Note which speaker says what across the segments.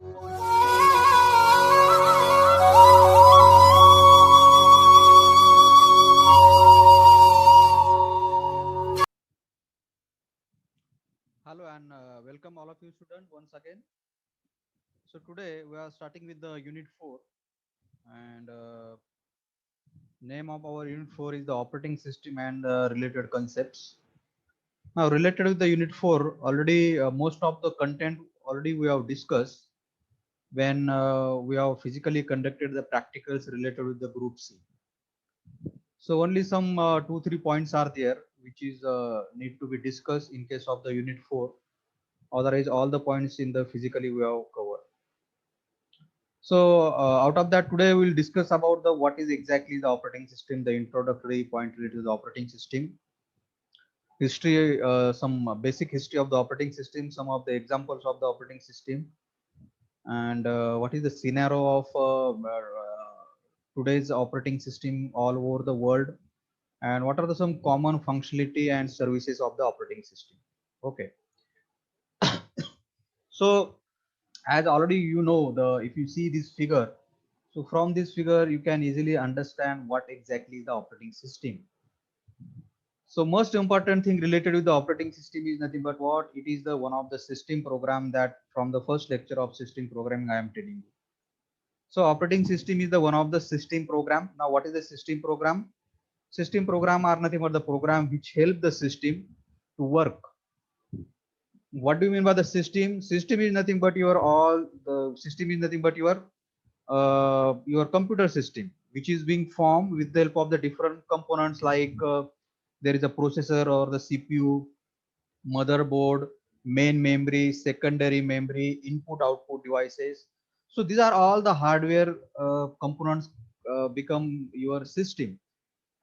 Speaker 1: Hello and welcome all of you students once again. So today we are starting with the unit 4 and name of our unit 4 is the operating system and related concepts. Now related with the unit 4 already most of the content already we have discussed when we have physically conducted the practicals related with the group C. So only some 2-3 points are there which is need to be discussed in case of the unit 4. Otherwise all the points in the physically we have covered. So out of that today we'll discuss about the what is exactly the operating system, the introductory point related to the operating system, history, some basic history of the operating system, some of the examples of the operating system, and what is the scenario of today's operating system all over the world, and what are the some common functionality and services of the operating system. Okay, so as already you know the if you see this figure, so from this figure you can easily understand what exactly is the operating system. So most important thing related with the operating system is nothing but what it is, the one of the system program that from the first lecture of system programming I am telling you. So operating system is the one of the system program. Now what is the system program? System program are nothing but the program which help the system to work. What do you mean by the system? System is nothing but your all the system is nothing but your computer system which is being formed with the help of the different components like there is a processor or the CPU, motherboard, main memory, secondary memory, input output devices. So these are all the hardware components become your system.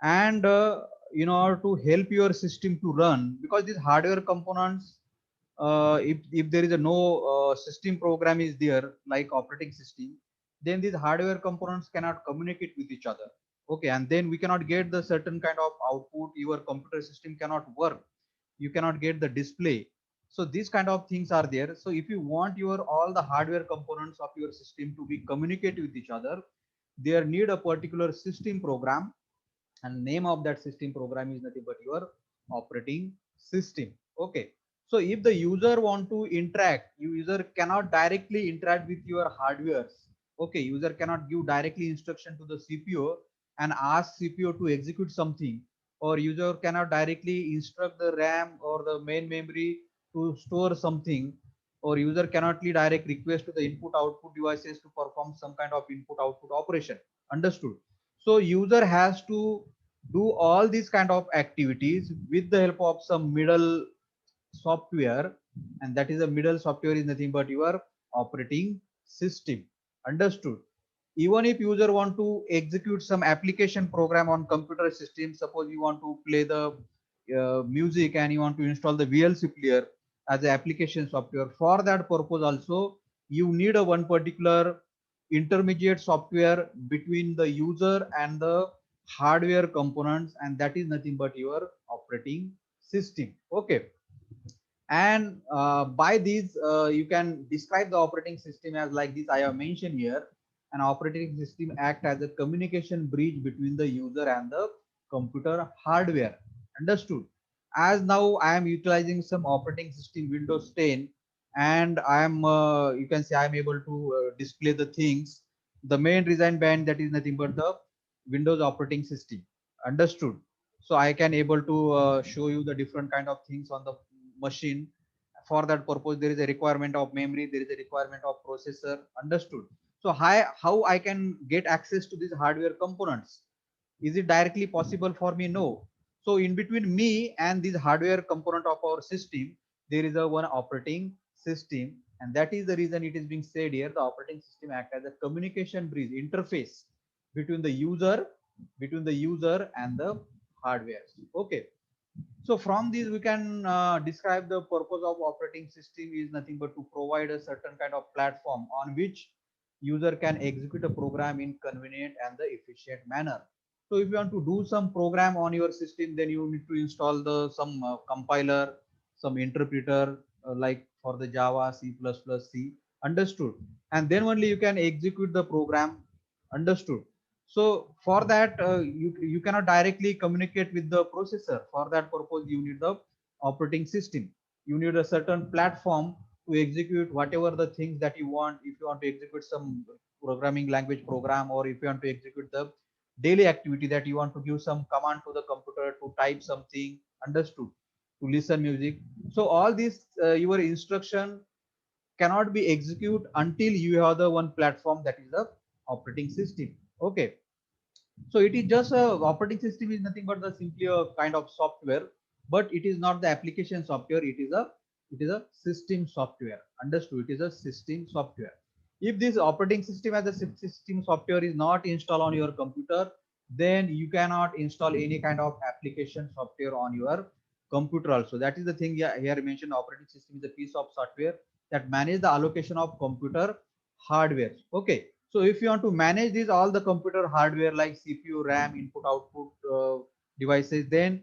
Speaker 1: And in order to help your system to run, because these hardware components, if there is a no system program is there like operating system, then these hardware components cannot communicate with each other. Okay, and then we cannot get the certain kind of output, your computer system cannot work, you cannot get the display. So these kind of things are there. So if you want your all the hardware components of your system to be communicate with each other, they need a particular system program, and name of that system program is nothing but your operating system. Okay, so if the user want to interact, user cannot directly interact with your hardware. Okay, user cannot give directly instruction to the CPU and ask CPU to execute something, or user cannot directly instruct the RAM or the main memory to store something, or user cannot direct request to the input output devices to perform some kind of input output operation. Understood? So user has to do all these kind of activities with the help of some middle software, and that is a middle software is nothing but your operating system. Understood? Even if user want to execute some application program on computer system, suppose you want to play the music and you want to install the VLC player as an application software, for that purpose also you need a one particular intermediate software between the user and the hardware components, and that is nothing but your operating system. Okay, and by these you can describe the operating system as like this I have mentioned here. An operating system act as a communication bridge between the user and the computer hardware. Understood? As now I am utilizing some operating system Windows 10, and I am you can say I am able to display the things, the main design band that is nothing but the Windows operating system. Understood? So I can able to show you the different kind of things on the machine. For that purpose there is a requirement of memory, there is a requirement of processor. Understood? So how I can get access to these hardware components? Is it directly possible for me? No. So in between me and this hardware component of our system, there is a one operating system, and that is the reason it is being said here the operating system act as a communication bridge interface between the user and the hardware. Okay, so from these we can describe the purpose of operating system is nothing but to provide a certain kind of platform on which user can execute a program in convenient and the efficient manner. So if you want to do some program on your system, then you need to install the some compiler, some interpreter like for the Java, C++, C. Understood? and then only you can execute the program. Understood? So for that, you cannot directly communicate with the processor. For that purpose, you need the operating system. You need a certain platform to execute whatever the things that you want. If you want to execute some programming language program, or if you want to execute the daily activity, that you want to give some command to the computer to type something. Understood? To listen music. So all these your instruction cannot be executed until you have the one platform, that is the operating system. Okay, so it is just a operating system is nothing but the simply a kind of software, but it is not the application software. It is a system software. Understood? It is a system software. If this operating system as a system software is not installed on your computer, then you cannot install any kind of application software on your computer also. That is the thing. Yeah, here I mentioned operating system is a piece of software that manage the allocation of computer hardware. Okay, so if you want to manage these all the computer hardware like CPU, RAM, input, output devices, then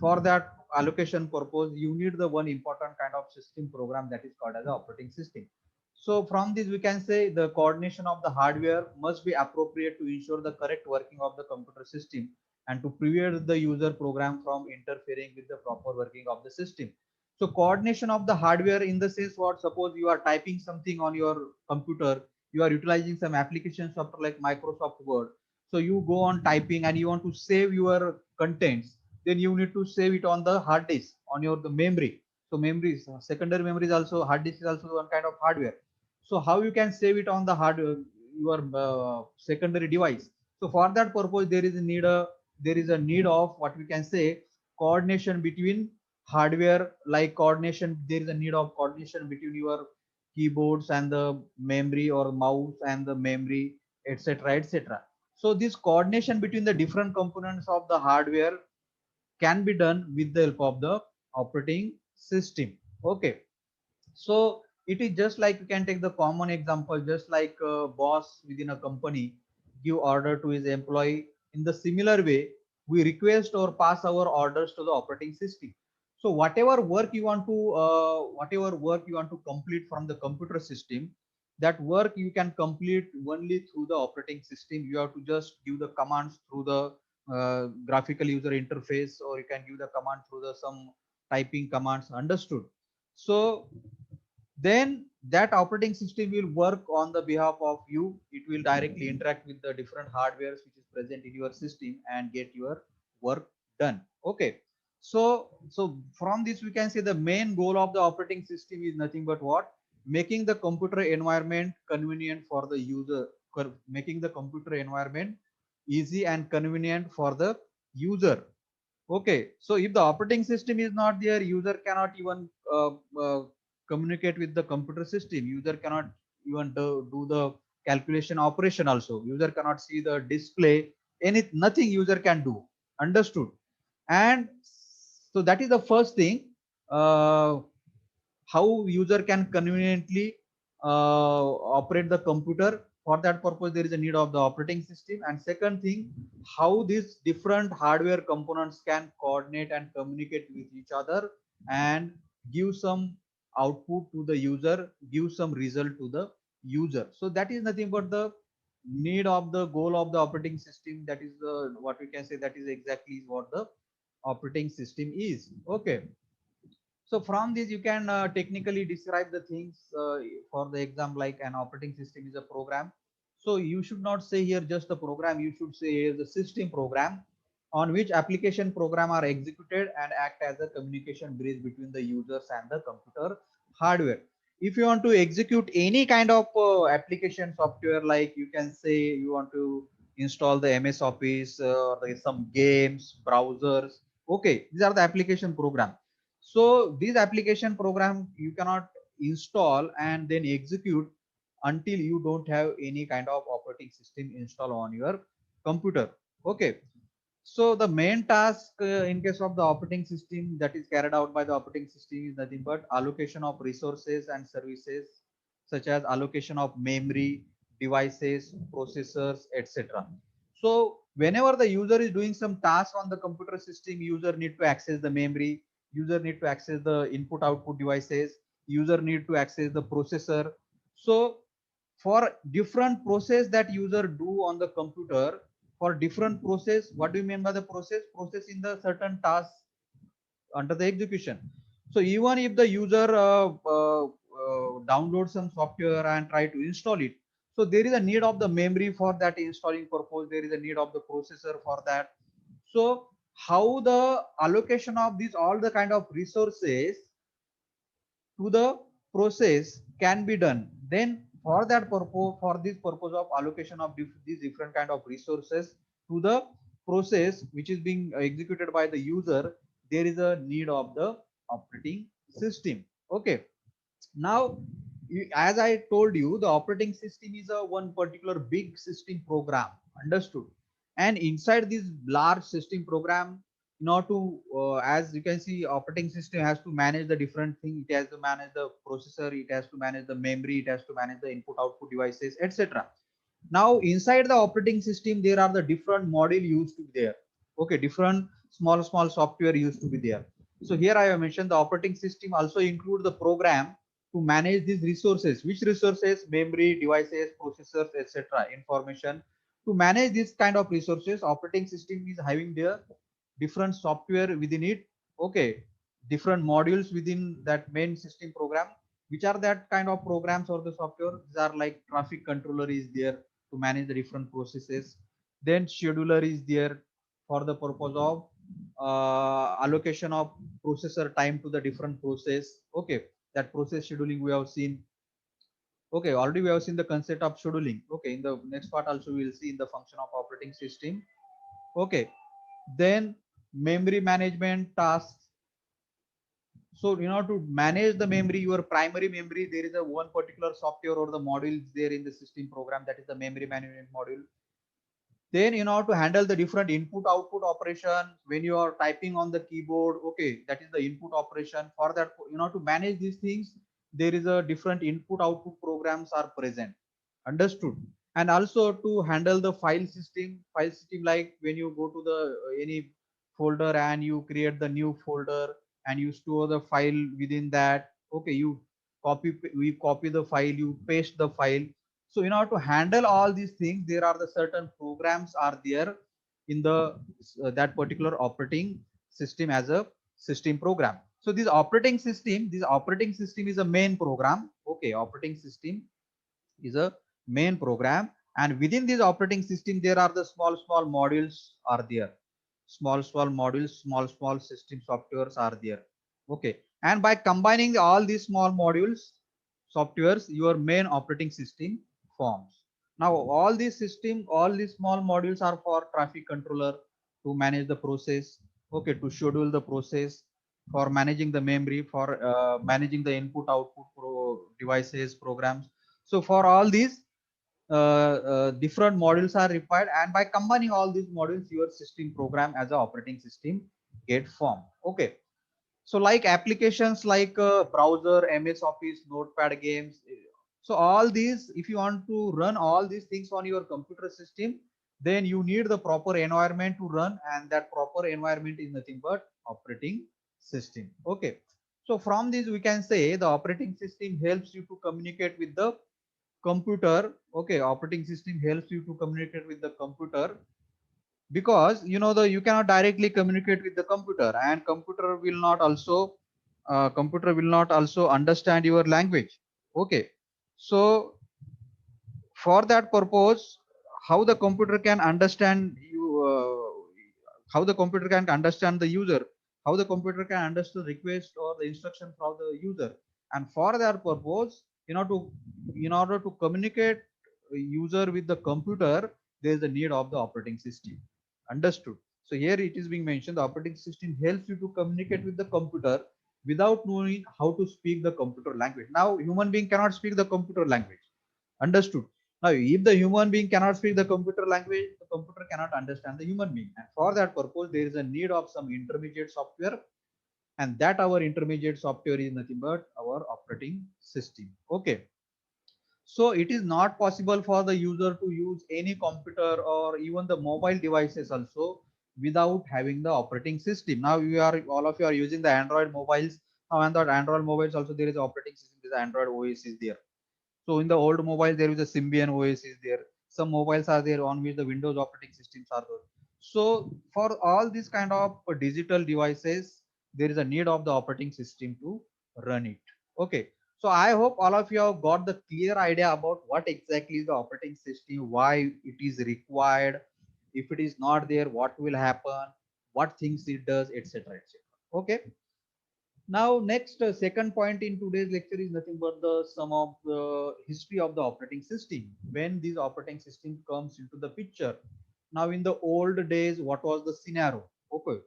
Speaker 1: for that allocation purpose, you need the one important kind of system program that is called as the operating system. So from this, we can say the coordination of the hardware must be appropriate to ensure the correct working of the computer system and to prevent the user program from interfering with the proper working of the system. So coordination of the hardware in the sense what, suppose you are typing something on your computer, you are utilizing some application software like Microsoft Word. So you go on typing and you want to save your contents, then you need to save it on the hard disk on your the memory. So memory, secondary memory is also, hard disk is also one kind of hardware. So how you can save it on the hard your secondary device? So for that purpose, there is a need of what we can say coordination between hardware, like coordination. There is a need of coordination between your keyboards and the memory, or mouse and the memory, etc., etc. So this coordination between the different components of the hardware can be done with the help of the operating system. Okay, so it is just like, you can take the common example, just like a boss within a company give order to his employee. In the similar way, we request or pass our orders to the operating system. So whatever work you want to complete from the computer system, that work you can complete only through the operating system. You have to just give the commands through the graphical user interface, or you can give the command through the some typing commands. Understood? So then that operating system will work on the behalf of you. It will directly interact with the different hardwares which is present in your system and get your work done. Okay, so from this we can say the main goal of the operating system is nothing but what, making the computer environment convenient for the user, making the computer environment easy and convenient for the user. Okay, so if the operating system is not there, user cannot even communicate with the computer system. User cannot even do the calculation operation also. User cannot see the display. Nothing user can do. Understood? And so that is the first thing. How user can conveniently operate the computer. For that purpose, there is a need of the operating system. And second thing, how these different hardware components can coordinate and communicate with each other and give some output to the user, give some result to the user. So that is nothing but the need of the goal of the operating system. That is the what we can say, that is exactly what the operating system is. Okay, so from this, you can technically describe the things for the exam, like an operating system is a program. So you should not say here just the program. You should say here the system program on which application program are executed and act as a communication bridge between the users and the computer hardware. If you want to execute any kind of application software, like you can say you want to install the MS Office or some games, browsers. Okay, these are the application program. So this application program you cannot install and then execute until you don't have any kind of operating system installed on your computer. Okay, so the main task in case of the operating system that is carried out by the operating system is nothing but allocation of resources and services, such as allocation of memory, devices, processors, etc. So whenever the user is doing some task on the computer system, user need to access the memory, user need to access the input output devices, user need to access the processor. So for different process that user do on the computer, for different process. What do you mean by the process in the certain task under the execution. So even if the user downloads some software and try to install it, so there is a need of the memory for that installing purpose, there is a need of the processor for that. So how the allocation of these all the kind of resources to the process can be done, then for that purpose, for this purpose of allocation of these different kind of resources to the process which is being executed by the user, there is a need of the operating system. Okay, now as I told you, the operating system is a one particular big system program, understood? And inside this large system program, in order to as you can see, operating system has to manage the different things. It has to manage the processor, it has to manage the memory, it has to manage the input output devices, etc. Now inside the operating system there are the different module used to be there. Okay, different small software used to be there. So here I have mentioned the operating system also include the program to manage these resources. Which resources? Memory, devices, processors, etc. Information. To manage this kind of resources, operating system is having their different software within it. Okay, different modules within that main system program. Which are that kind of programs or the software? These are like traffic controller is there to manage the different processes. Then scheduler is there for the purpose of allocation of processor time to the different process. Okay, that process scheduling we have seen. Okay, already we have seen the concept of scheduling. Okay, in the next part also we will see in the function of operating system. Okay, then memory management tasks. So in order to manage the memory, your primary memory, there is a one particular software or the module there in the system program, that is the memory management module. Then in order to handle the different input output operation when you are typing on the keyboard, okay, that is the input operation. For that, in order to manage these things, there is a different input output programs are present, understood? And also to handle the file system, like when you go to the any folder and you create the new folder and you store the file within that. Okay, you we copy the file, you paste the file. So in order to handle all these things, there are the certain programs are there in the that particular operating system as a system program. So this operating system is a main program. Okay, operating system is a main program, and within this operating system there are the small modules are there. Small modules, small system softwares are there. Okay, and by combining all these small modules softwares, your main operating system forms. Now all these small modules are for traffic controller to manage the process. Okay, to schedule the process, for managing the memory, for managing the input output devices programs. So for all these different modules are required, and by combining all these modules, your system program as an operating system get formed. Okay, so like applications like browser, MS Office, Notepad, games. So all these, if you want to run all these things on your computer system, then you need the proper environment to run, and that proper environment is nothing but operating system. Okay, so from this we can say the operating system helps you to communicate with the computer. Okay, operating system helps you to communicate with the computer, because you know the you cannot directly communicate with the computer, and computer will not also understand your language. Okay, so for that purpose, how the computer can understand you, how the computer can understand the user, how the computer can understand the request or the instruction from the user. And for that purpose, in order to communicate user with the computer, there is a need of the operating system, understood? So here it is being mentioned, the operating system helps you to communicate with the computer without knowing how to speak the computer language. Now human being cannot speak the computer language, understood? Now, if the human being cannot speak the computer language, the computer cannot understand the human being. And for that purpose, there is a need of some intermediate software, and that our intermediate software is nothing but our operating system. Okay. So it is not possible for the user to use any computer or even the mobile devices also without having the operating system. Now you are all of you are using the Android mobiles. Now and that Android mobiles also there is operating system, there is Android OS is there. So in the old mobile, there is a Symbian OS is there. Some mobiles are there on which the Windows operating systems are there. So for all these kind of digital devices, there is a need of the operating system to run it. Okay. So I hope all of you have got the clear idea about what exactly is the operating system, why it is required. If it is not there, what will happen, what things it does, etc. etc. Okay. Now, next second point in today's lecture is nothing but the sum of the history of the operating system. When this operating system comes into the picture. Now, in the old days, what was the scenario? Okay,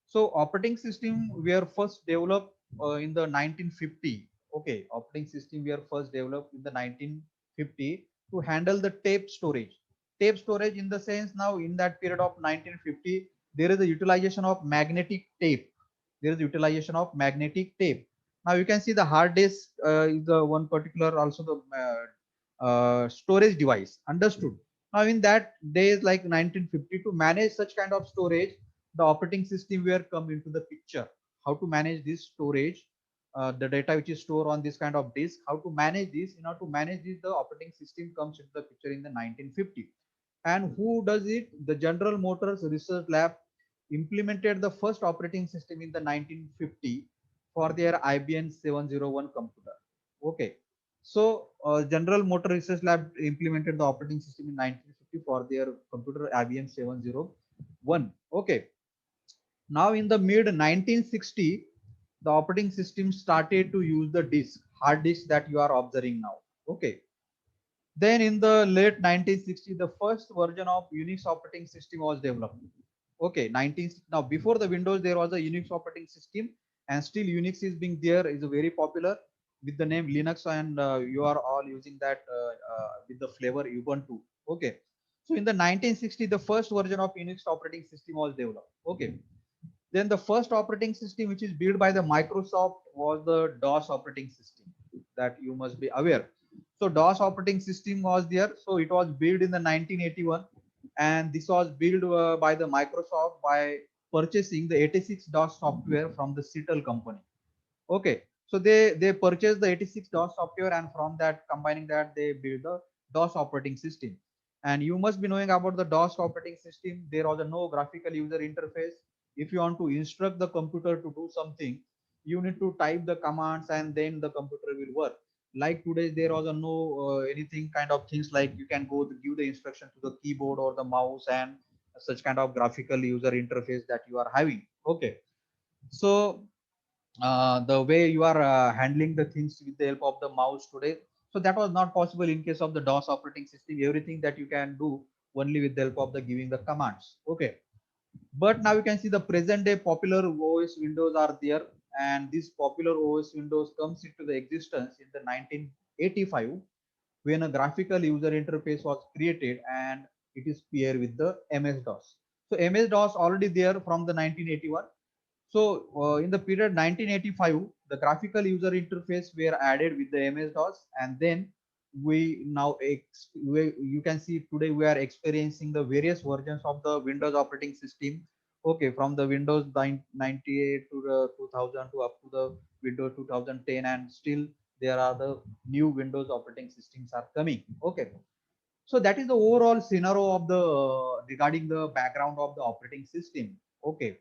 Speaker 1: so operating system were first developed in the 1950. Okay, operating system were first developed in the 1950 to handle the tape storage. Tape storage in the sense now in that period of 1950, there is a utilization of magnetic tape. There is utilization of magnetic tape. Now you can see the hard disk is the one particular also the storage device. Understood. Now in that days like 1950 to manage such kind of storage, the operating system were come into the picture. How to manage this storage, the data which is stored on this kind of disk, how to manage this. In order to manage this, the operating system comes into the picture in the 1950. And who does it? The General Motors Research Lab implemented the first operating system in the 1950 for their IBM 701 computer. Okay, so General Motor Research Lab implemented the operating system in 1950 for their computer IBM 701. Okay, now in the mid 1960, the operating system started to use the disk, hard disk that you are observing now. Okay, then in the late 1960s, the first version of Unix operating system was developed. Okay, 19 now before the Windows there was a Unix operating system, and still Unix is being there, is very popular with the name Linux, and you are all using that with the flavor Ubuntu. Okay, so in the 1960 the first version of Unix operating system was developed. Okay, then the first operating system which is built by the Microsoft was the DOS operating system, that you must be aware. So DOS operating system was there. So it was built in the 1981, and this was built by the Microsoft by purchasing the 86 DOS software from the Citel company. Okay, so they purchased the 86 DOS software, and from that combining that they build the DOS operating system. And you must be knowing about the DOS operating system. There was a no graphical user interface. If you want to instruct the computer to do something, you need to type the commands and then the computer will work. Like today, there was a no anything kind of things like you can go to give the instruction to the keyboard or the mouse and such kind of graphical user interface that you are having. Okay, so the way you are handling the things with the help of the mouse today, so that was not possible in case of the DOS operating system. Everything that you can do only with the help of the giving the commands. Okay, but now you can see the present day popular OS Windows are there, and this popular OS Windows comes into the existence in the 1985 when a graphical user interface was created, and it is paired with the MS DOS. So MS DOS already there from the 1981. So in the period 1985, the graphical user interface were added with the MS-DOS, and then we now you can see today we are experiencing the various versions of the Windows operating system. Okay, from the Windows 98 to the 2000 to up to the Windows 2010, and still there are the new Windows operating systems are coming. Okay, so that is the overall scenario of the regarding the background of the operating system. Okay,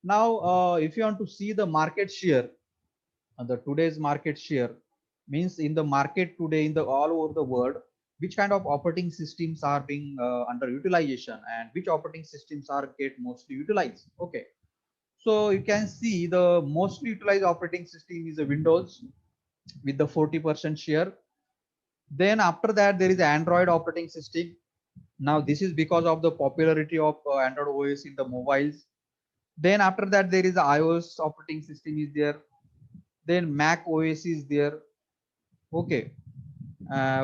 Speaker 1: now, if you want to see the market share, the today's market share means in the market today in the all over the world, which kind of operating systems are being under utilization and which operating systems are get mostly utilized. Okay, so you can see the mostly utilized operating system is the Windows with the 40% share. Then after that there is Android operating system. Now this is because of the popularity of Android OS in the mobiles. Then after that there is the iOS operating system is there. Then Mac OS is there. Okay,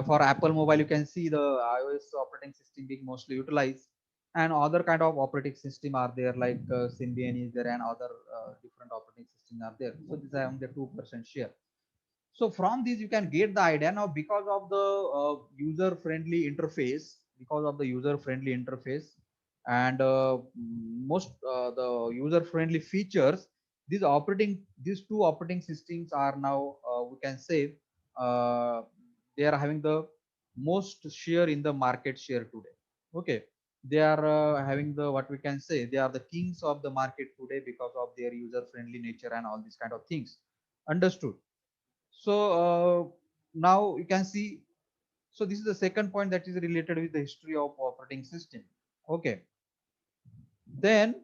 Speaker 1: for Apple mobile you can see the iOS operating system being mostly utilized, and other kind of operating system are there like Symbian is there, and other different operating systems are there. So these are on the 2% share. So from this you can get the idea now, because of the user friendly interface, and most the user friendly features, these two operating systems are now we can say uh, they are having the most share in the market share today. Okay, they are having the, what we can say, they are the kings of the market today because of their user friendly nature and all these kind of things. Understood? So now you can see, so this is the second point that is related with the history of operating system. Okay, then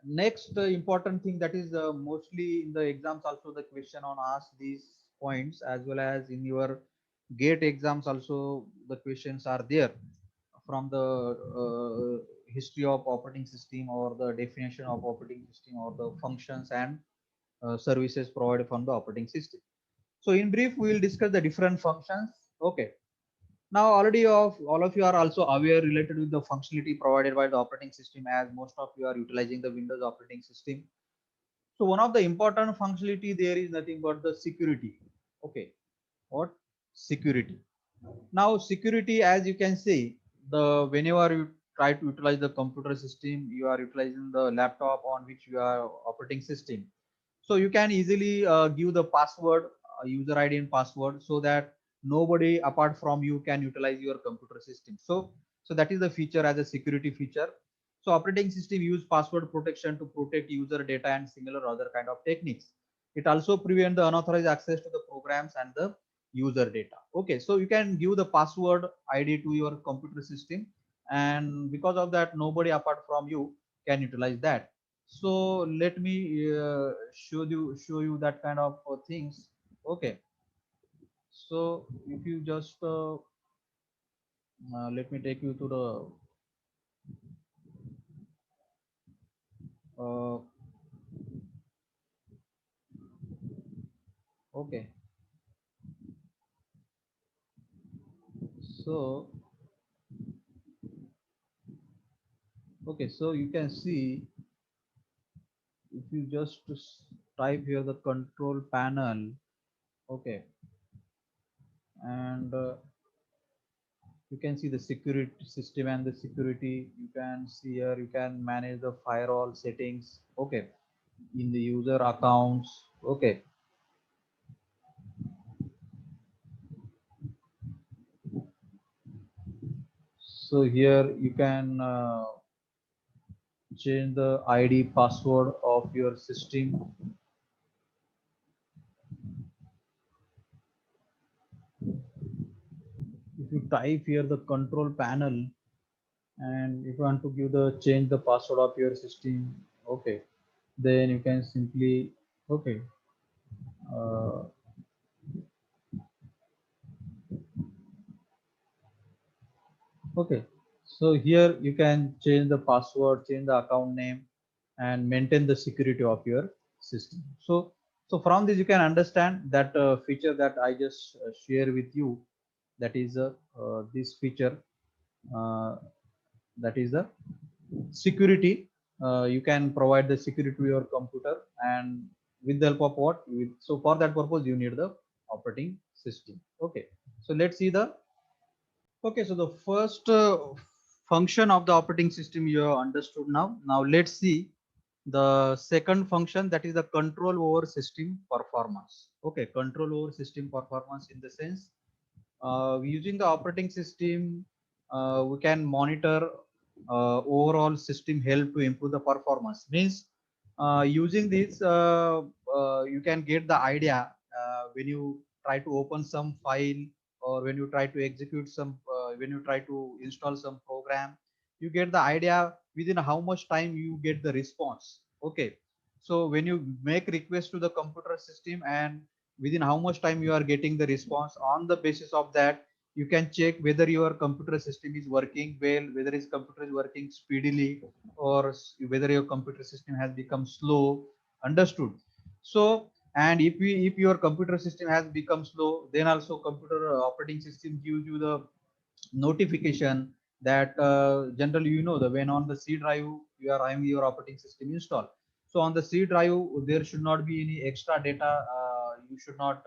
Speaker 1: next important thing that is mostly in the exams also the question on ask these points, as well as in your gate exams also the questions are there from the history of operating system, or the definition of operating system, or the functions and services provided from the operating system. So in brief, we will discuss the different functions. Okay. Now already of all of you are also aware related with the functionality provided by the operating system, as most of you are utilizing the Windows operating system. So one of the important functionality there is nothing but the security. Okay, what? Security. Now security, as you can see, the whenever you try to utilize the computer system, you are utilizing the laptop on which you are operating system. So you can easily give the password, user ID and password, so that nobody apart from you can utilize your computer system. So that is the feature as a security feature. So operating system use password protection to protect user data and similar other kind of techniques. It also prevent the unauthorized access to the programs and the user data. Okay, so you can give the password ID to your computer system, and because of that nobody apart from you can utilize that. So let me show you that kind of things. Okay, so if you just let me take you to the uh, okay, so okay, so you can see, if you just type here the control panel. Okay, and you can see the security system and the security. You can see here, you can manage the firewall settings. Okay, in the user accounts. Okay, so here you can change the ID password of your system. If you type here the control panel, and if you want to give the change the password of your system, okay, then you can simply, okay, uh, okay, so here you can change the password, change the account name, and maintain the security of your system. So from this you can understand that feature that I just share with you, that is this feature, uh, that is the security. You can provide the security to your computer, and with the help of what, so for that purpose you need the operating system. Okay, so let's see the, okay, so the first function of the operating system you have understood. Now let's see the second function, that is the control over system performance. Okay, control over system performance in the sense, using the operating system, we can monitor overall system health to improve the performance. Means using this, you can get the idea when you try to open some file, or when you try to execute some, when you try to install some program, you get the idea within how much time you get the response. Okay, so when you make request to the computer system, and within how much time you are getting the response, on the basis of that you can check whether your computer system is working well, whether his computer is working speedily, or whether your computer system has become slow. Understood? So, and if your computer system has become slow, then also computer operating system gives you the notification that generally, the when on the C drive you are having your operating system installed. So on the C drive there should not be any extra data. You should not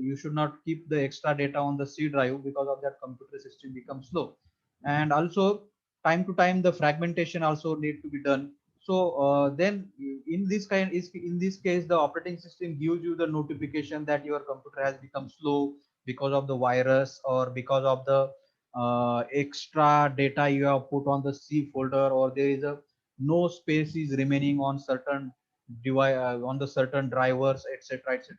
Speaker 1: you should not keep the extra data on the C drive, because of that computer system becomes slow. And also time to time the fragmentation also need to be done. So then in this case the operating system gives you the notification that your computer has become slow, because of the virus or because of the extra data you have put on the C folder, or there is a no space is remaining on certain device on the certain drivers, etc., etc.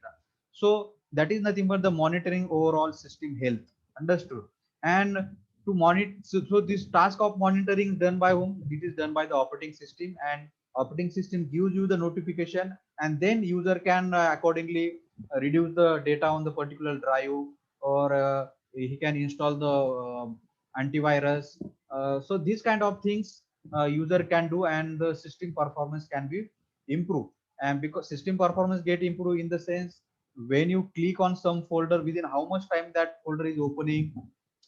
Speaker 1: So that is nothing but the monitoring overall system health. Understood? And to monitor, so this task of monitoring done by whom? It is done by the operating system, and operating system gives you the notification, and then user can accordingly reduce the data on the particular drive, or he can install the antivirus. So these kind of things user can do, and the system performance can be improved. And because system performance get improved in the sense, when you click on some folder, within how much time that folder is opening,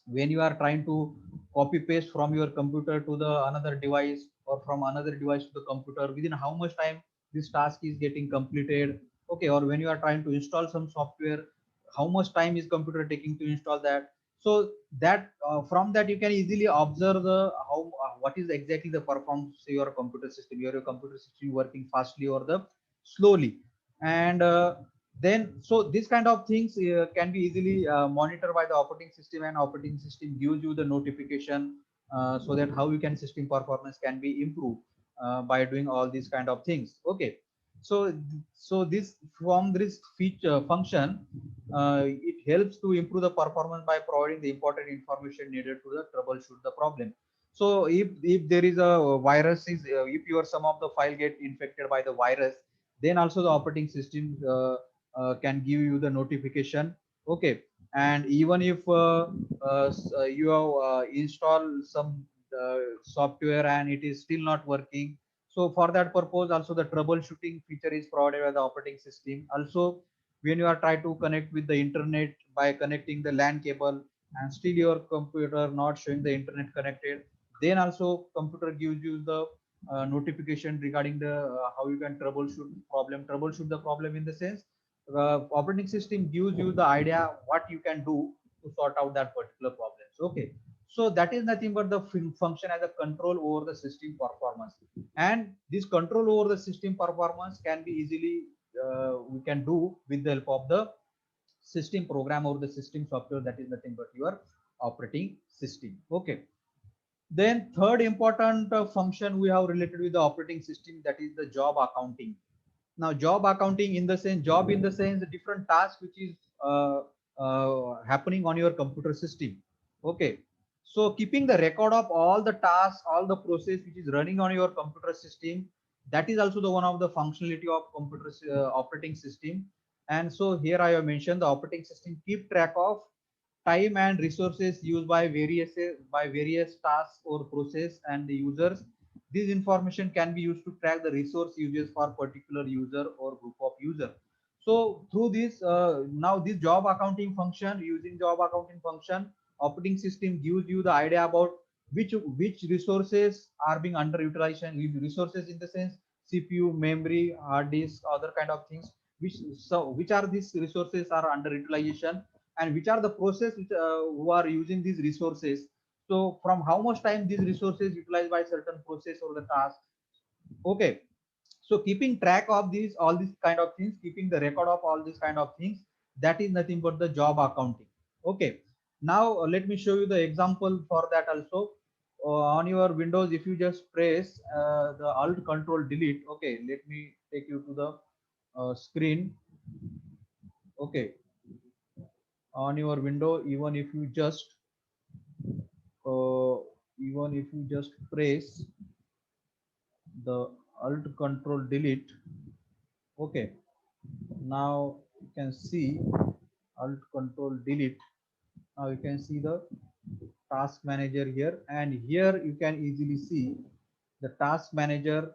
Speaker 1: when you are trying to copy paste from your computer to the another device, or from another device to the computer, within how much time this task is getting completed. Okay, or when you are trying to install some software, how much time is computer taking to install that. So that from that you can easily observe the how what is exactly the performance of your computer system, your computer system working fastly or the slowly. And then so this kind of things can be easily monitored by the operating system, and operating system gives you the notification, so that how you can system performance can be improved by doing all these kind of things. Okay, so so this from this feature function, it helps to improve the performance by providing the important information needed to the troubleshoot the problem. So if there is a virus is if your some of the file get infected by the virus, then also the operating system can give you the notification. Okay, and even if you have installed some software and it is still not working, so for that purpose also the troubleshooting feature is provided by the operating system. Also, when you are trying to connect with the internet by connecting the LAN cable, and still your computer not showing the internet connected, then also computer gives you the notification regarding the how you can troubleshoot the problem, in the sense operating system gives you the idea what you can do to sort out that particular problems. Okay, so that is nothing but the function as a control over the system performance. And this control over the system performance can be easily we can do with the help of the system program or the system software, that is nothing but your operating system. Okay, then third important function we have related with the operating system, that is the job accounting. Now job accounting, in the sense, job in the sense the different tasks which is happening on your computer system. Okay, so keeping the record of all the tasks, all the process which is running on your computer system, that is also the one of the functionality of computer operating system. And so here I have mentioned the operating system keep track of time and resources used by various tasks or process and the users. This information can be used to track the resource uses for particular user or group of user. So through this, now this job accounting function, using job accounting function, operating system gives you the idea about which resources are being underutilized. Resources in the sense CPU, memory, hard disk, other kind of things. Which are these resources are underutilization, and which are the process which, who are using these resources. So from how much time these resources utilized by certain process or the task. Okay, so keeping track of these all these kind of things, keeping the record of all these kind of things, that is nothing but the job accounting. Okay, now let me show you the example for that also. On your windows, if you just press the alt control delete. Okay, let me take you to the screen. Okay, on your window, uh, even if you just press the alt control delete. Okay, now you can see alt control delete. Now you can see the task manager here, and here you can easily see the task manager.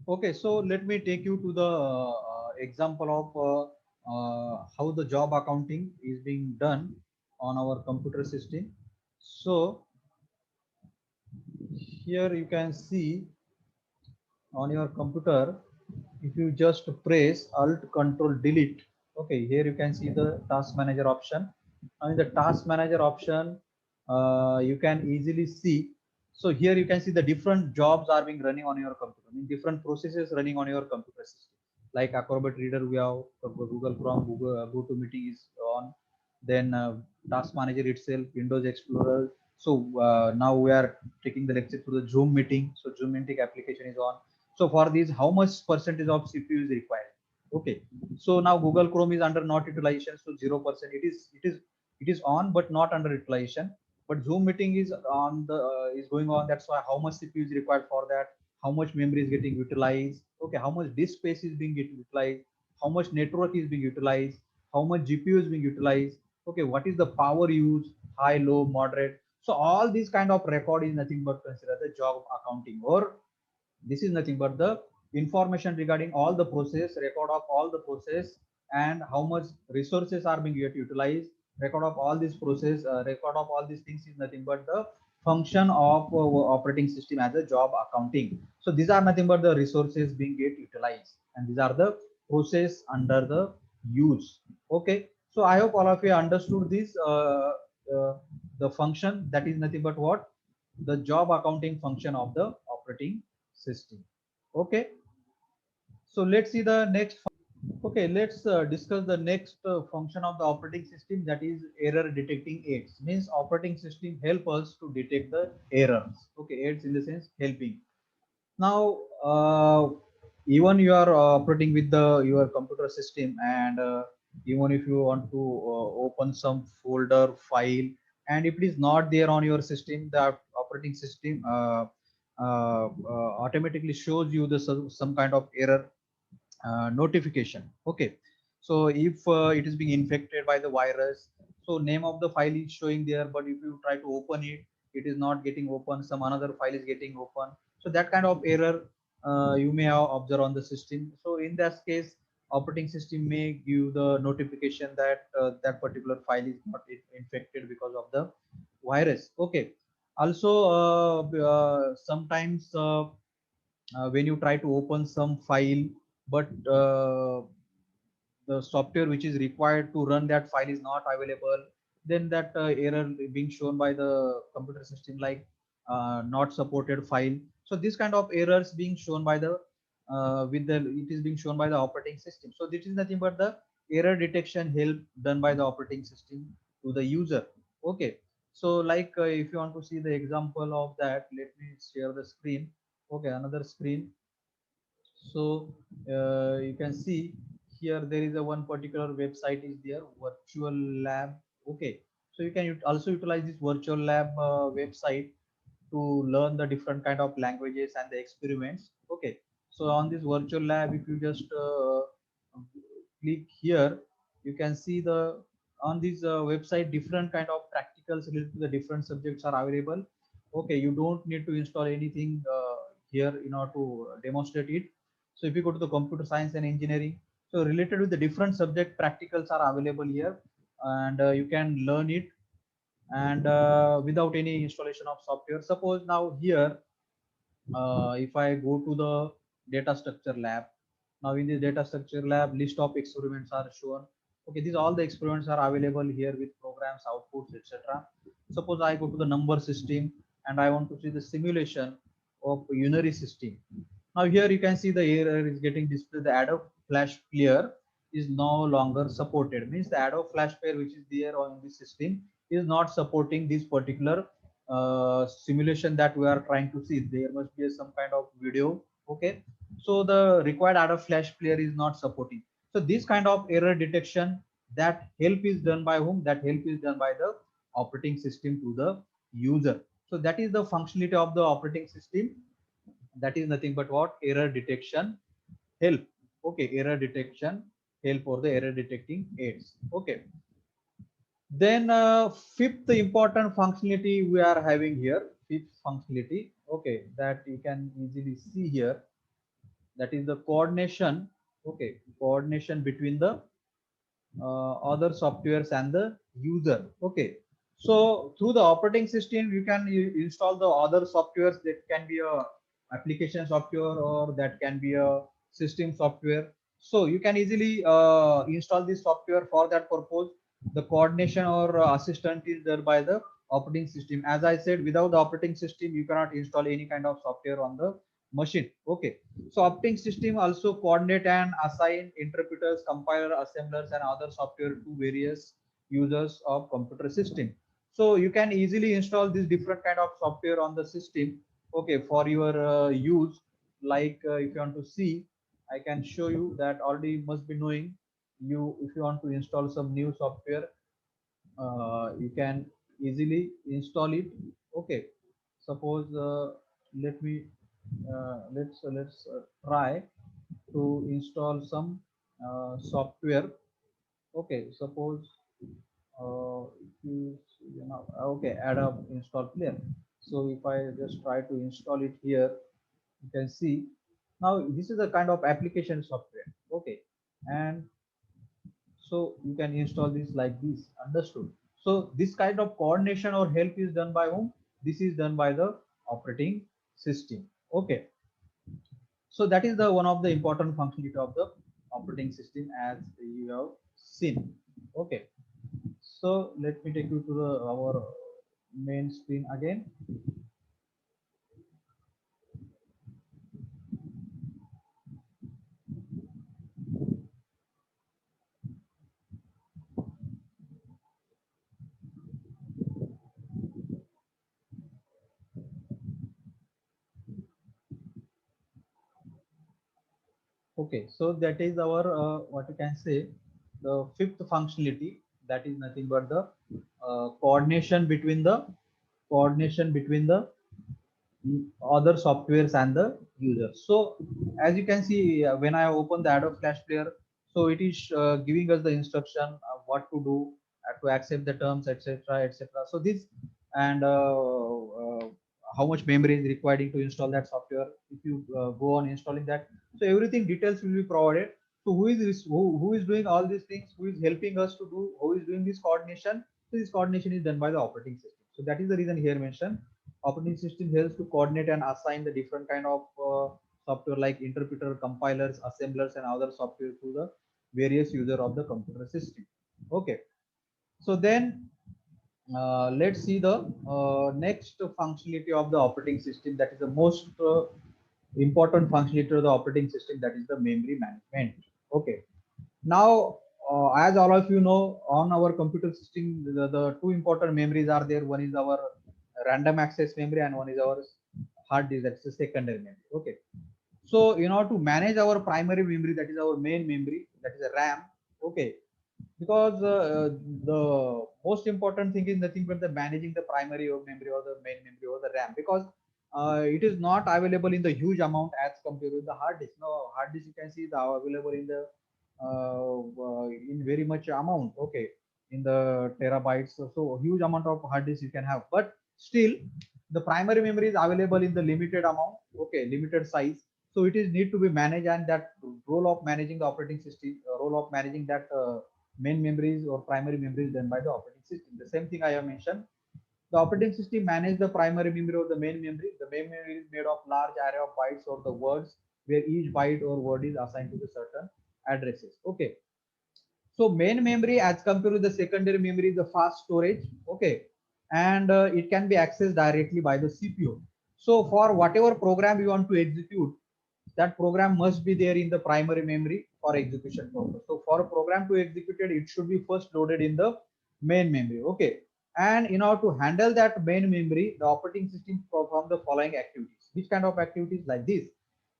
Speaker 1: Okay, so let me take you to the example of how the job accounting is being done on our computer system. So here you can see on your computer, if you just press alt control delete. Okay, here you can see the task manager option. And in the task manager option, you can easily see, so here you can see the different jobs are being running on your computer, I mean different processes running on your computer system. like Acrobat Reader we have, Google Chrome, Google GoToMeeting is on, then Task Manager itself, Windows Explorer. So now we are taking the lecture through the Zoom meeting. So Zoom meeting application is on. So for these, how much percentage of CPU is required? Okay. So now Google Chrome is under not utilization, so 0%. It is on, but not under utilization. But Zoom meeting is on the is going on. That's why how much CPU is required for that, how much memory is getting utilized, okay, how much disk space is being utilized, how much network is being utilized, how much GPU is being utilized, okay, what is the power use, high, low, moderate. So all these kind of record is nothing but considered the job accounting, or this is nothing but the information regarding all the process, record of all the process, and how much resources are being utilized, record of all this process, record of all these things is nothing but the function of operating system as a job accounting. So these are nothing but the resources being get utilized, and these are the process under the use. Okay, so I hope all of you understood this, uh, the function, that is nothing but what, the job accounting function of the operating system. Okay, so let's see the next. Okay, let's discuss the next function of the operating system, that is error detecting aids. Means operating system help us to detect the errors. Okay, aids in the sense helping. Now even you are operating with the your computer system, and even if you want to open some folder file, and if it is not there on your system, the operating system automatically shows you the some kind of error notification. Okay, so if it is being infected by the virus, so name of the file is showing there, but if you try to open it, it is not getting open, some another file is getting open. So that kind of error you may have observed on the system. So in that case, operating system may give the notification that that particular file is not infected because of the virus. Okay, also sometimes when you try to open some file, but the software which is required to run that file is not available, then that error being shown by the computer system, like not supported file. So this kind of errors being shown by the with the it is being shown by the operating system. So this is nothing but the error detection help done by the operating system to the user. Okay, so like if you want to see the example of that, let me share the screen. Okay, another screen. So you can see here there is a one particular website is there, virtual lab. Okay, so you can also utilize this virtual lab website to learn the different kind of languages and the experiments. Okay, so on this virtual lab, if you just click here, you can see the on this website different kind of practicals related to the different subjects are available. Okay, you don't need to install anything here in order to demonstrate it. So if you go to the computer science and engineering, so related with the different subject practicals are available here, and you can learn it, and without any installation of software. Suppose now here, if I go to the data structure lab, now in this data structure lab, list of experiments are shown. Okay, these all the experiments are available here with programs, outputs, etc. Suppose I go to the number system and I want to see the simulation of unary system. Now here you can see the error is getting displayed. The Adobe Flash Player is no longer supported. Means the Adobe Flash Player which is there on this system is not supporting this particular simulation that we are trying to see. There must be some kind of video. Okay, so the required Adobe Flash Player is not supporting. So this kind of error detection, that help is done by whom? That help is done by the operating system to the user. So that is the functionality of the operating system. That is nothing but what? Error detection help. Okay, error detection help or the error detecting aids. Okay, then fifth important functionality we are having here, fifth functionality, okay, that you can easily see here, that is the coordination. Okay, coordination between the other softwares and the user. Okay, so through the operating system you can install the other softwares, that can be a application software or that can be a system software. So you can easily install this software. For that purpose, the coordination or assistant is there by the operating system. As I said, without the operating system you cannot install any kind of software on the machine. Okay, so operating system also coordinate and assign interpreters, compiler, assemblers, and other software to various users of computer system. So you can easily install this different kind of software on the system. Okay, for your use. Like if you want to see, I can show you that already must be knowing. You if you want to install some new software, you can easily install it. Okay, suppose let me let's try to install some software. Okay, suppose if you know, okay, add up install player. So if I just try to install it here, you can see now this is a kind of application software. Okay, and so you can install this like this, understood? So this kind of coordination or help is done by whom? This is done by the operating system. Okay, so that is the one of the important functionality of the operating system as you have seen. Okay, so let me take you to the our main screen again. Okay, so that is our what you can say, the fifth functionality, that is nothing but the coordination between the other softwares and the users. So as you can see, when I open the Adobe Flash Player, so it is giving us the instruction what to do, to accept the terms, etc., etc. So this and how much memory is required to install that software. If you go on installing that, so everything details will be provided. So who is this? Who is doing all these things? Who is helping us to do? Who is doing this coordination? So this coordination is done by the operating system. So that is the reason here mentioned operating system helps to coordinate and assign the different kind of software like interpreter, compilers, assemblers, and other software to the various user of the computer system. Okay, so then let's see the next functionality of the operating system, that is the most important functionality of the operating system, that is the memory management. Okay, now as all of you know, on our computer system the two important memories are there. One is our random access memory and one is our hard disk, that's the secondary memory. Okay, so in order to manage our primary memory, that is our main memory, that is a RAM. Okay, because the most important thing is nothing but the managing the primary or memory or the main memory or the RAM, because it is not available in the huge amount as compared with the hard disk. No, hard disk you can see the available in the in very much amount. Okay, in the terabytes, so huge amount of hard disk you can have, but still the primary memory is available in the limited amount. Okay, limited size, so it is need to be managed, and that role of managing the operating system, role of managing that main memories or primary memories done by the operating system. The same thing I have mentioned. The operating system manages the primary memory or the main memory. The main memory is made of large array of bytes or the words, where each byte or word is assigned to the certain addresses. Okay. So main memory as compared to the secondary memory is the fast storage. Okay. And it can be accessed directly by the CPU. So for whatever program you want to execute, that program must be there in the primary memory for execution purpose. So for a program to execute it, it should be first loaded in the main memory. Okay, and in order to handle that main memory, the operating system perform the following activities. Which kind of activities? Like this: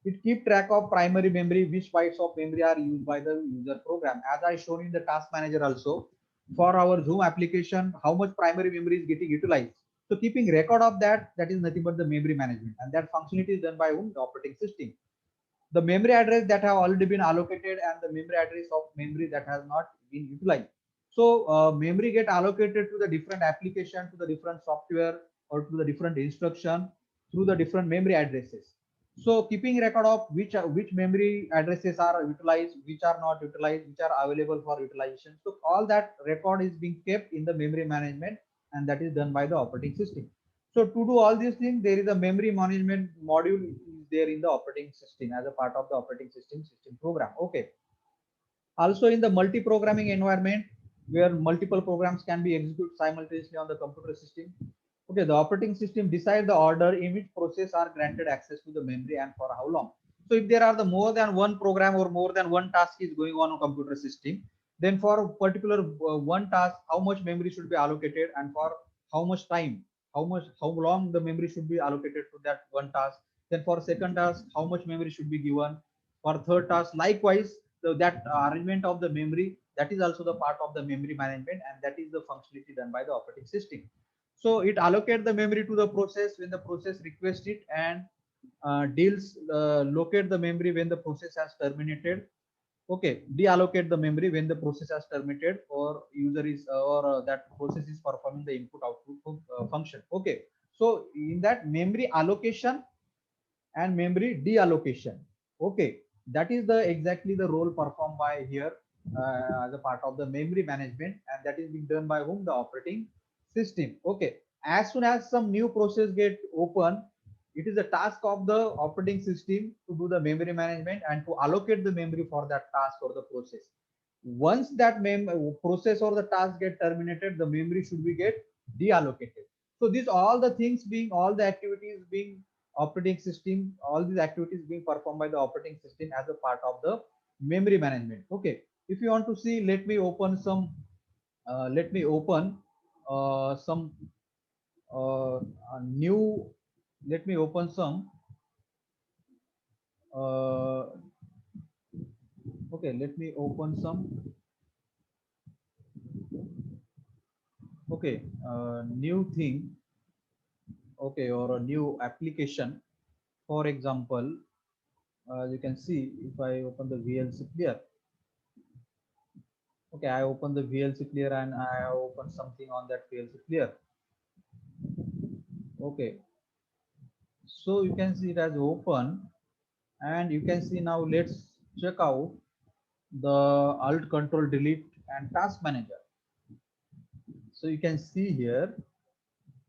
Speaker 1: it keep track of primary memory, which bytes of memory are used by the user program. As I shown in the task manager also, for our Zoom application, how much primary memory is getting utilized. So keeping record of that, that is nothing but the memory management, and that functionality is done by whom? The operating system. The memory address that have already been allocated and the memory address of memory that has not been utilized. So memory get allocated to the different application, to the different software, or to the different instruction through the different memory addresses. So keeping record of which memory addresses are utilized, which are not utilized, which are available for utilization. So all that record is being kept in the memory management, and that is done by the operating system. So to do all these things, there is a memory management module is there in the operating system as a part of the operating system program. Okay. Also in the multi-programming environment, where multiple programs can be executed simultaneously on the computer system. Okay, the operating system decide the order in which process are granted access to the memory and for how long. So if there are the more than one program or more than one task is going on a computer system, then for a particular one task, how much memory should be allocated and for how much time, how long the memory should be allocated to that one task. Then for second task, how much memory should be given. For third task, likewise, that arrangement of the memory, that is also the part of the memory management, and that is the functionality done by the operating system. So it allocate the memory to the process when the process requests it, and deals locate the memory when the process has terminated. Okay, deallocate the memory when the process has terminated or user is or that process is performing the input output function. Okay, so in that memory allocation and memory deallocation. Okay, that is the exactly the role performed by here as a part of the memory management, and that is being done by whom? The operating system. Okay, as soon as some new process get open, it is a task of the operating system to do the memory management and to allocate the memory for that task or the process. Once that process or the task get terminated, the memory should be get deallocated. So these all the things being, all the activities being operating system, all these activities being performed by the operating system as a part of the memory management. Okay, if you want to see, let me open some some new, let me open some uh, okay, let me open some, okay, new thing, okay, or a new application. For example, you can see if I open the VLC Clear. Okay, I open the VLC Clear and I open something on that VLC Clear. Okay, so you can see it as open, and you can see now let's check out the Alt Control Delete and Task Manager. So you can see here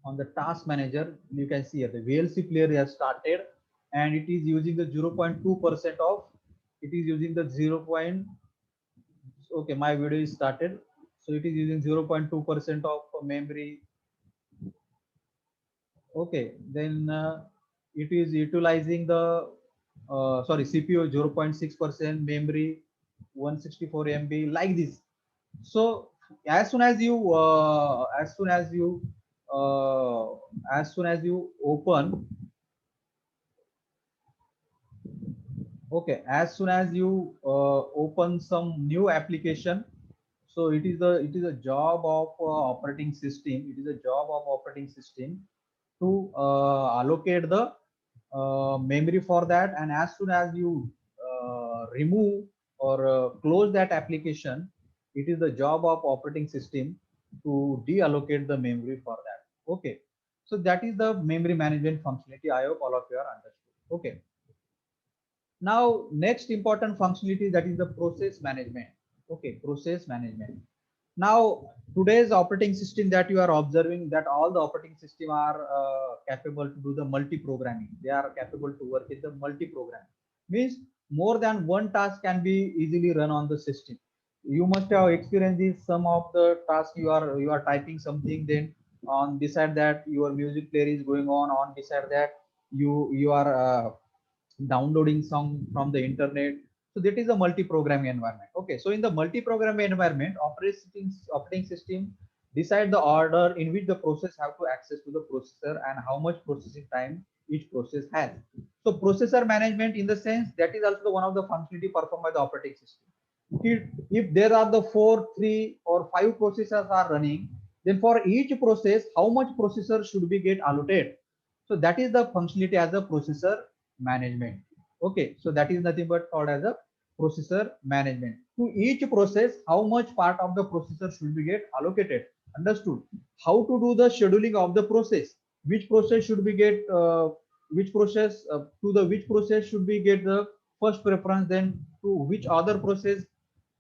Speaker 1: on the Task Manager, you can see here the VLC Player has started, and it is using the 0.2% of, it is using the 0. Okay, my video is started, so it is using 0.2% of memory. Okay, then it is utilizing the sorry, CPU 0.6%, memory 164 MB, like this. So as soon as you as soon as you open, okay, as soon as you open some new application, so it is a job of operating system, it is a job of operating system to allocate the memory for that, and as soon as you remove or close that application, it is the job of operating system to deallocate the memory for that. Okay, so that is the memory management functionality. I hope all of you are understood. Okay, now next important functionality, that is the process management. Okay, process management. Now today's operating system that you are observing, that all the operating system are capable to do the multi-programming, they are capable to work in the multi-programming, means more than one task can be easily run on the system. You must have experienced this, some of the tasks you are typing something, then on beside that your music player is going on beside that you are downloading song from the internet. So that is a multi-programming environment. Okay, so in the multi-programming environment, operating system decide the order in which the process have to access to the processor and how much processing time each process has. So processor management, in the sense, that is also one of the functionality performed by the operating system. If there are the 4, 3 or 5 processors are running, then for each process how much processor should be get allocated. So that is the functionality as a processor management. Okay, so that is nothing but called as a processor management. To each process, how much part of the processor should be get allocated. Understood? How to do the scheduling of the process? Which process should be get which process to the which process should be get the first preference? Then to which other process,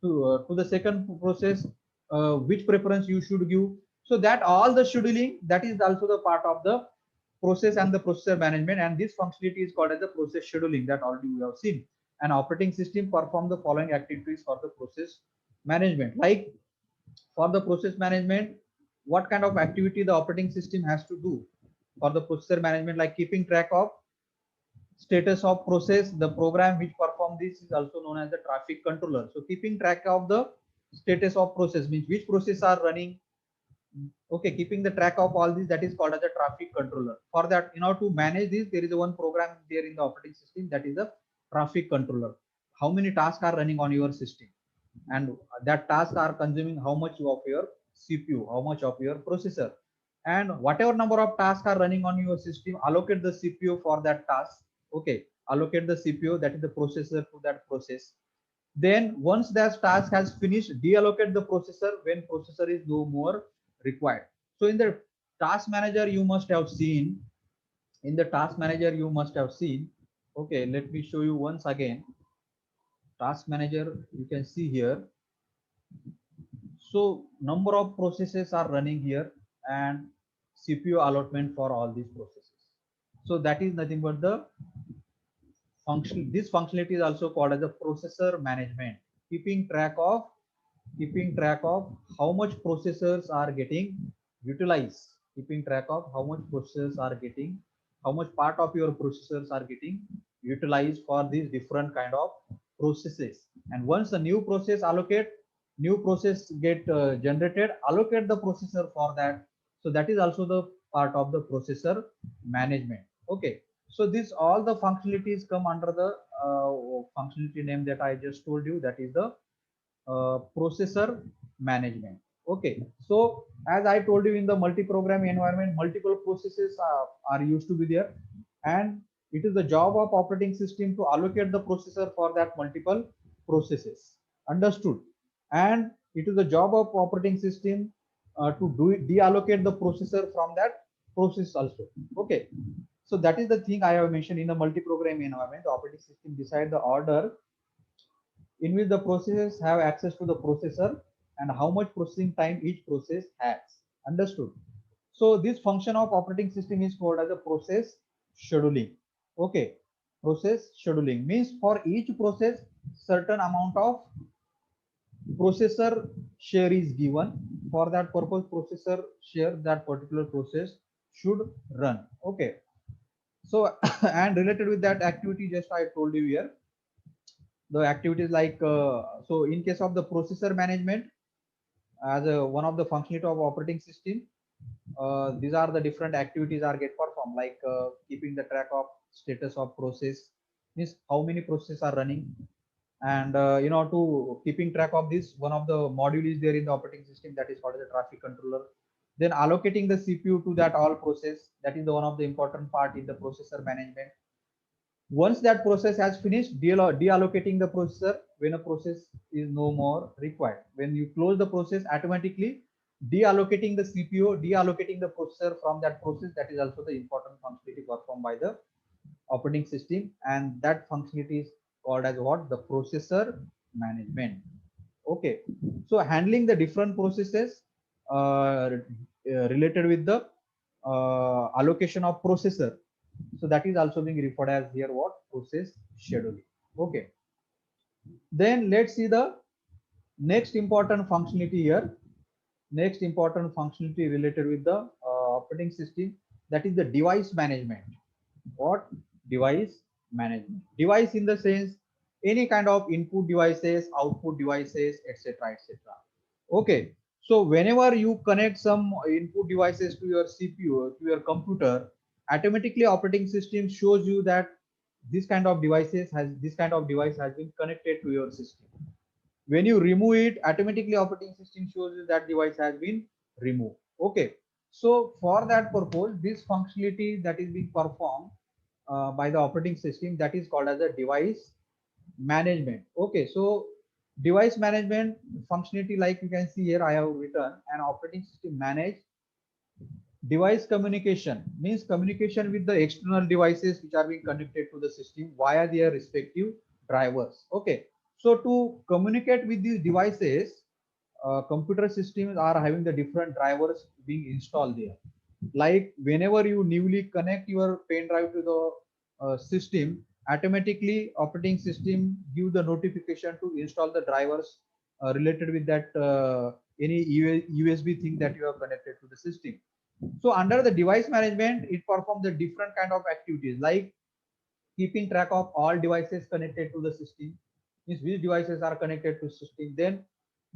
Speaker 1: to the second process, which preference you should give? So that all the scheduling, that is also the part of the process and the processor management, and this functionality is called as the process scheduling, that already we have seen. An operating system perform the following activities for the process management. Like for the process management, what kind of activity the operating system has to do? For the processor management, like keeping track of status of process, the program which perform this is also known as the traffic controller. So keeping track of the status of process means which process are running. Okay, keeping the track of all these, that is called as a traffic controller. For that, in order to manage this, there is a one program there in the operating system, that is a traffic controller. How many tasks are running on your system, and that tasks are consuming how much of your CPU, how much of your processor, and whatever number of tasks are running on your system, allocate the CPU for that task. Okay, allocate the CPU, that is the processor, to that process. Then once that task has finished, deallocate the processor when processor is no more required. So in the task manager, you must have seen, in the task manager, you must have seen, okay, let me show you once again. Task manager, you can see here. So number of processes are running here, and CPU allotment for all these processes. So that is nothing but the function. This functionality is also called as a processor management, keeping track of how much processors are getting utilized, keeping track of how much processors are getting, how much part of your processors are getting utilized for these different kind of processes. And once a new process allocate, new process get generated, allocate the processor for that. So that is also the part of the processor management. Okay, so this all the functionalities come under the functionality name that I just told you, that is the processor management. Okay, so as I told you, in the multi-program environment, multiple processes are used to be there, and it is the job of operating system to allocate the processor for that multiple processes. Understood? And it is the job of operating system to deallocate the processor from that process also. Okay, so that is the thing I have mentioned. In the multi-program environment, the operating system decide the order in which the processes have access to the processor and how much processing time each process has. Understood? So this function of operating system is called as a process scheduling. Okay, process scheduling means for each process, certain amount of processor share is given. For that purpose, processor share that particular process should run. Okay, so and related with that activity, just I told you here, the activities like so in case of the processor management, as one of the functionality of operating system, these are the different activities are get performed, like keeping the track of status of process, means how many processes are running. And to keeping track of this, one of the module is there in the operating system, that is called the traffic controller. Then allocating the CPU to that all process, that is the one of the important part in the processor management. Once that process has finished, deallocating the processor when a process is no more required. When you close the process, automatically deallocating the CPU, deallocating the processor from that process. That is also the important functionality performed by the operating system, and that functionality is called as what? The processor management. Okay, so handling the different processes related with the allocation of processor, so that is also being referred as here what? Process scheduling. Okay, then let's see the next important functionality here. Next important functionality related with the operating system, that is the device management. What? Device management. Device in the sense, any kind of input devices, output devices, etc., etc. Okay, so whenever you connect some input devices to your CPU or to your computer, automatically operating system shows you that this kind of device has been connected to your system. When you remove it, automatically operating system shows you that device has been removed. Okay, so for that purpose, this functionality that is being performed by the operating system, that is called as a device management. Okay, so device management functionality, like you can see here, I have written an operating system manage device communication, means communication with the external devices which are being connected to the system via their respective drivers. Okay, so to communicate with these devices, computer systems are having the different drivers being installed there. Like whenever you newly connect your pen drive to the system, automatically operating system give the notification to install the drivers related with that any USB thing that you have connected to the system. So under the device management, it performs the different kind of activities like keeping track of all devices connected to the system, means which devices are connected to system. Then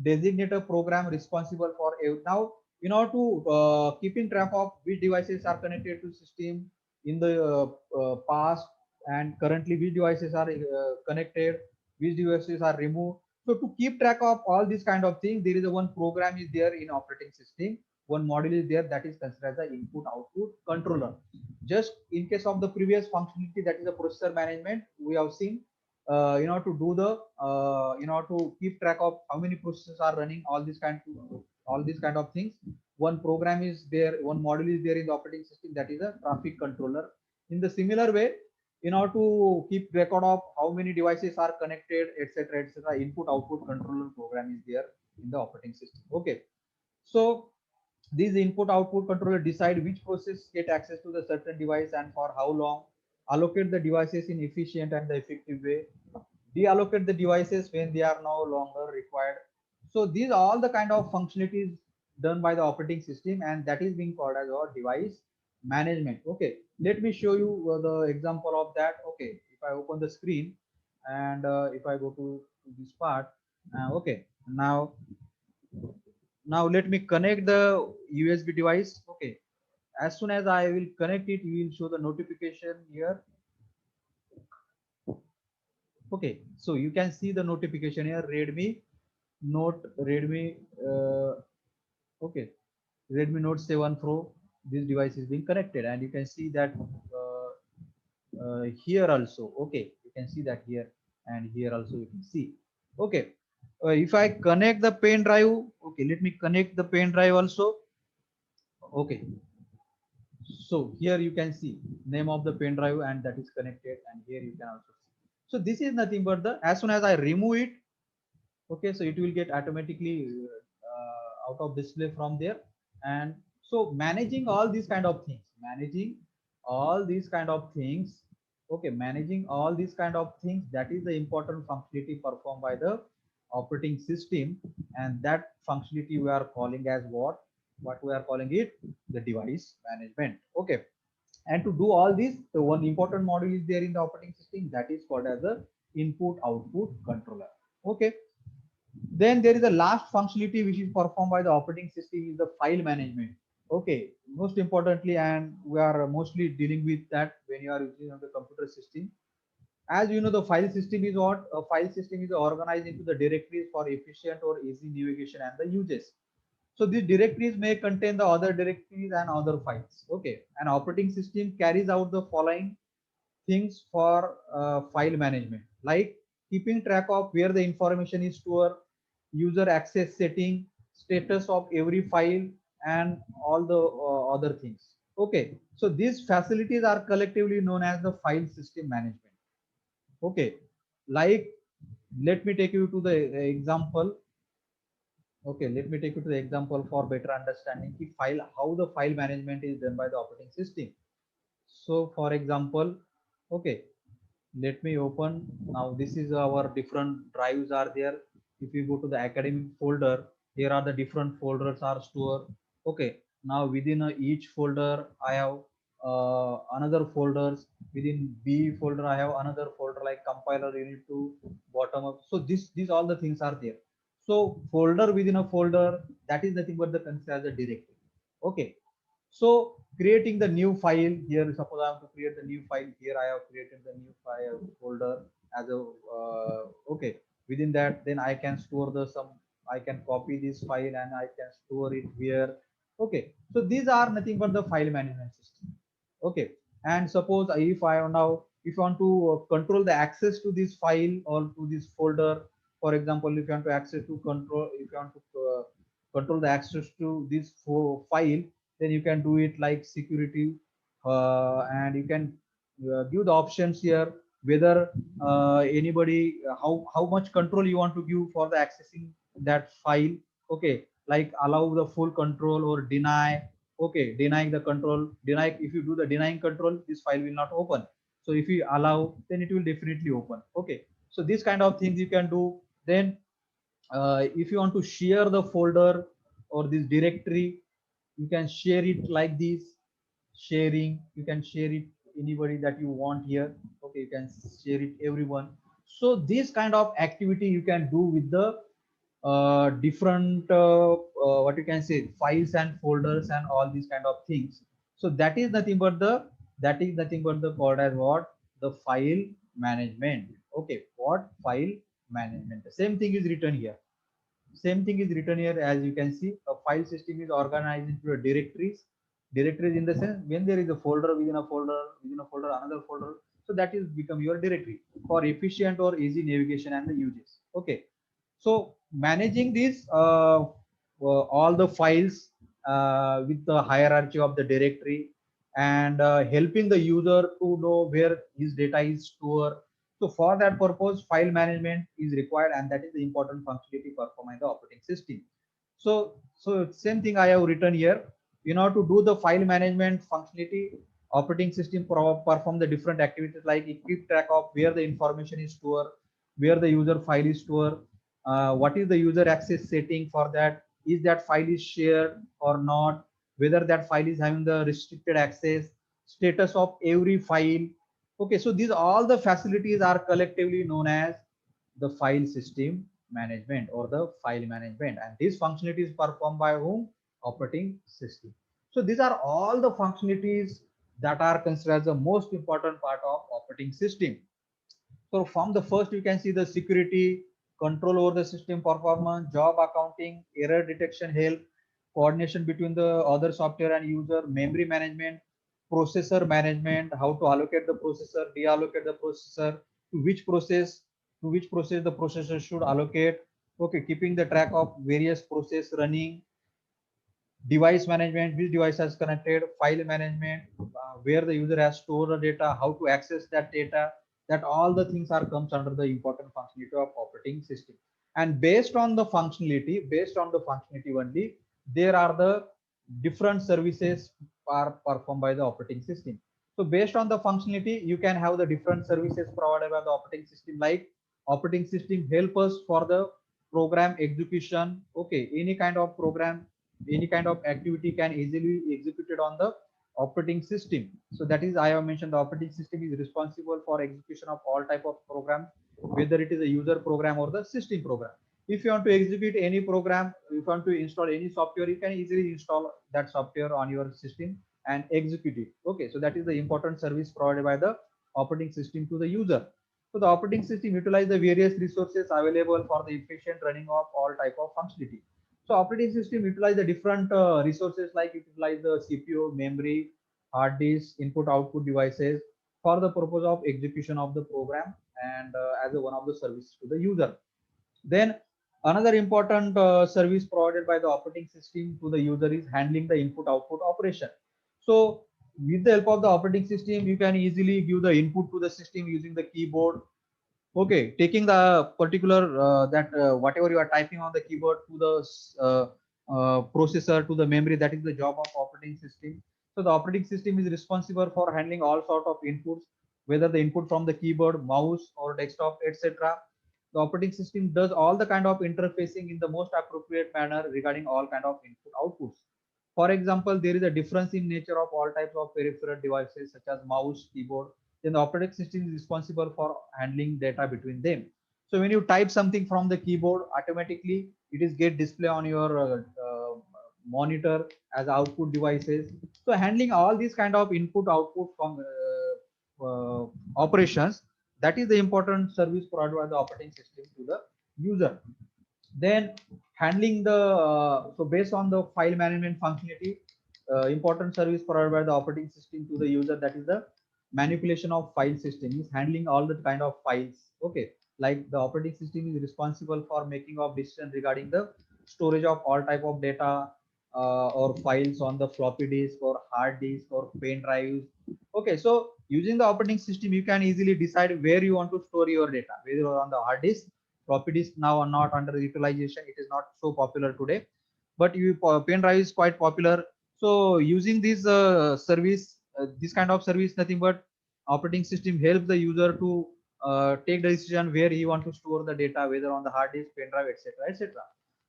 Speaker 1: designate a program responsible for now in order to keeping track of which devices are connected to system in the past and currently which devices are connected, which devices are removed. So to keep track of all these kind of things, there is a one program is there in operating system. One module is there that is considered as the input output controller. Just in case of the previous functionality, that is the processor management, we have seen in order to do the in order to keep track of how many processes are running, all these kind of things. One program is there, one module is there in the operating system, that is a traffic controller. In the similar way, in order to keep record of how many devices are connected, etc., etc., input output controller program is there in the operating system. Okay, so these input output controller decide which process get access to the certain device and for how long, allocate the devices in efficient and the effective way, deallocate the devices when they are no longer required. So these are all the kind of functionalities done by the operating system, and that is being called as our device management. Okay, let me show you the example of that. Okay, if I open the screen and if I go to this part, okay, now let me connect the USB device. Okay, as soon as I will connect it, you will show the notification here. Okay, so you can see the notification here, Redmi Note, Redmi, okay, Redmi Note 7 Pro. This device is being connected, and you can see that here also. Okay, you can see that here, and here also you can see. Okay, if I connect the pen drive, okay, let me connect the pen drive also. Okay, so here you can see name of the pen drive and that is connected, and here you can also see. So this is nothing but the, as soon as I remove it, okay, so it will get automatically out of display from there. And so managing all these kind of things, managing all these kind of things, okay, managing all these kind of things, that is the important functionality performed by the operating system, and that functionality we are calling as what we are calling it, the device management. Okay, and to do all this, the one important module is there in the operating system, that is called as the input output controller. Okay, then there is a last functionality which is performed by the operating system is the file management. Okay, most importantly, and we are mostly dealing with that when you are using on the computer system. As you know, the file system is what? A file system is organized into the directories for efficient or easy navigation and the uses. So these directories may contain the other directories and other files. Okay, an operating system carries out the following things for file management, like keeping track of where the information is stored, user access setting, status of every file, and all the other things. Okay, so these facilities are collectively known as the file system management. Okay, like let me take you to the example. Okay, let me take you to the example for better understanding the file, how the file management is done by the operating system. So for example, okay, let me open. Now this is our different drives are there. If you go to the academic folder, here are the different folders are stored. Okay, now within each folder I have another folders. Within B folder I have another folder like compiler unit to bottom up. So these all the things are there. So folder within a folder, that is nothing but the consider as a directory. Okay, so creating the new file here, suppose I have to create the new file here, I have created the new file folder as a okay. Within that, then I can store the some. I can copy this file and I can store it here. Okay, so these are nothing but the file management system. Okay, and suppose if I now if you want to control the access to this file or to this folder, for example, if you want to access to control, if you want to control the access to this file, then you can do it like security, and you can give the options here whether anybody how much control you want to give for the accessing that file. Okay, like allow the full control or deny. Okay, denying the control, deny, if you do the denying control, this file will not open. So if you allow, then it will definitely open. Okay, so these kind of things you can do. Then if you want to share the folder or this directory, You can share it like this, sharing. You can share it anybody that you want here. Okay, you can share it everyone. So this kind of activity you can do with the different what you can say files and folders and all these kind of things. So that is nothing but the called as what, the file management. Okay, what, file management. The same thing is written here. Same thing is written here. As you can see, a file system is organized into a directories. Directories in the sense, when there is a folder within a folder within a folder another folder, so that is become your directory for efficient or easy navigation and the uses. Okay, so managing this all the files with the hierarchy of the directory, and helping the user to know where his data is stored. So for that purpose, file management is required, and that is the important functionality performed by the operating system. So same thing I have written here. In order to do the file management functionality, operating system perform the different activities like it keep track of where the information is stored, where the user file is stored, what is the user access setting for that, is that file is shared or not, whether that file is having the restricted access, status of every file. Okay, so these all the facilities are collectively known as the file system management or the file management, and these functionalities performed by whom? Operating system. So these are all the functionalities that are considered as the most important part of operating system. So from the first, you can see the security, control over the system performance, job accounting, error detection help, coordination between the other software and user, memory management, processor management, how to allocate the processor, deallocate the processor, to which process, to which process the processor should allocate. Okay, keeping the track of various process running, device management, which device has connected, file management, where the user has stored the data, how to access that data, that all the things are comes under the important functionality of operating system. And based on the functionality only, there are the different services are performed by the operating system. So based on the functionality, you can have the different services provided by the operating system, like operating system help us for the program execution. Okay, any kind of program, any kind of activity can easily executed on the operating system. So that is, I have mentioned, the operating system is responsible for execution of all type of program, whether it is a user program or the system program. If you want to execute any program, if you want to install any software, you can easily install that software on your system and execute it. Okay, so that is the important service provided by the operating system to the user. So the operating system utilize the various resources available for the efficient running of all type of functionality. So operating system utilize the different resources, like it utilize the CPU, memory, hard disk, input output devices for the purpose of execution of the program, and as a one of the services to the user. Then another important service provided by the operating system to the user is handling the input output operation. So with the help of the operating system, you can easily give the input to the system using the keyboard. Okay, taking the particular that whatever you are typing on the keyboard to the processor, to the memory, that is the job of operating system. So the operating system is responsible for handling all sort of inputs, whether the input from the keyboard, mouse, or desktop, etc. The operating system does all the kind of interfacing in the most appropriate manner regarding all kind of input outputs. For example, there is a difference in nature of all types of peripheral devices such as mouse, keyboard. Then the operating system is responsible for handling data between them. So when you type something from the keyboard, automatically it is get display on your monitor as output devices. So handling all these kind of input output from operations, that is the important service provided by the operating system to the user. Then handling the so based on the file management functionality, important service provided by the operating system to the user, that is the manipulation of file system, is handling all the kind of files. Okay, like the operating system is responsible for making of decision regarding the storage of all type of data or files on the floppy disk or hard disk or pen drives. Okay, so using the operating system, you can easily decide where you want to store your data, whether on the hard disk. Floppy disk now are not under utilization, it is not so popular today, but you pen drive is quite popular. So using this service, this kind of service, nothing but operating system helps the user to take the decision where he want to store the data, whether on the hard disk, pen drive, etc., etc.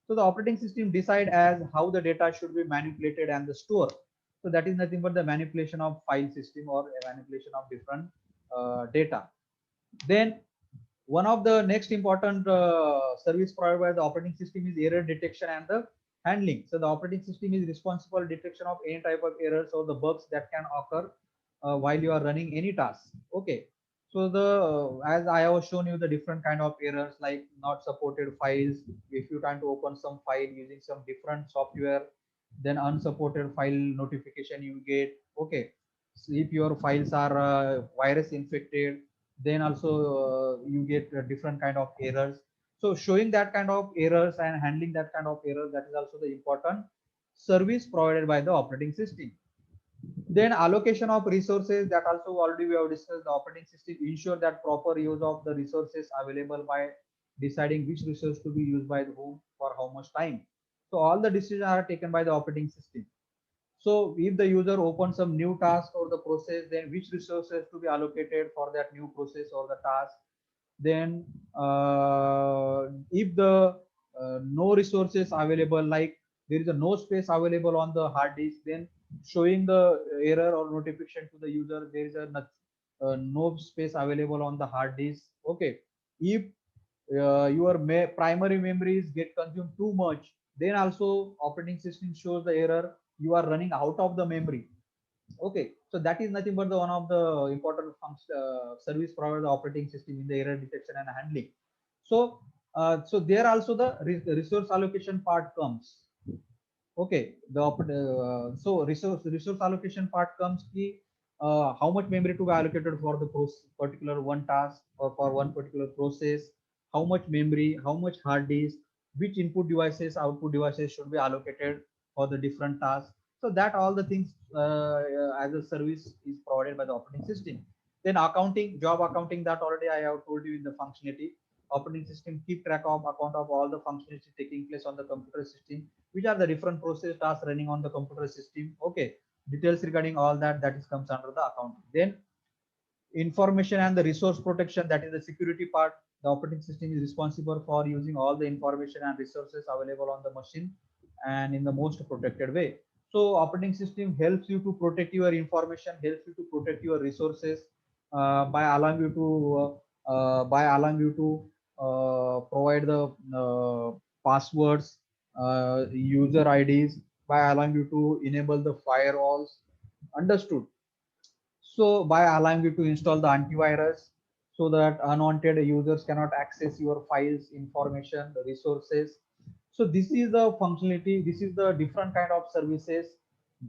Speaker 1: So the operating system decide as how the data should be manipulated and the store. So that is nothing but the manipulation of file system or a manipulation of different data. Then one of the next important service provided by the operating system is error detection and the handling. So the operating system is responsible for detection of any type of errors or the bugs that can occur while you are running any task. Okay. So the as I have shown you the different kind of errors like not supported files. If you try to open some file using some different software, then unsupported file notification you get. Okay. So if your files are virus infected, then also you get different kind of errors. So showing that kind of errors and handling that kind of errors, that is also the important service provided by the operating system. Then allocation of resources, that also already we have discussed. The operating system ensure that proper use of the resources available by deciding which resource to be used by whom for how much time. So all the decisions are taken by the operating system. So if the user opens some new task or the process, then which resources to be allocated for that new process or the task. Then if the no resources available, like there is a no space available on the hard disk, then showing the error or notification to the user there is a no space available on the hard disk. Okay. If your primary memories get consumed too much, then also operating system shows the error you are running out of the memory. Okay, so that is nothing but the one of the important service provider the operating system in the error detection and handling. So so there also the resource allocation part comes. Okay, the so resource allocation part comes ki how much memory to be allocated for the particular one task or for one particular process, how much memory, how much hard disk, which input devices, output devices should be allocated for the different tasks. So that all the things as a service is provided by the operating system. Then accounting, job accounting, that already I have told you in the functionality. Operating system keep track of account of all the functionality taking place on the computer system, which are the different process tasks running on the computer system. Okay, details regarding all that, that is comes under the accounting. Then information and the resource protection, that is the security part. The operating system is responsible for using all the information and resources available on the machine and in the most protected way. So operating system helps you to protect your information, helps you to protect your resources by allowing you to provide the passwords, user IDs, by allowing you to enable the firewalls. Understood? So by allowing you to install the antivirus so that unwanted users cannot access your files, information, the resources. So this is the functionality, this is the different kind of services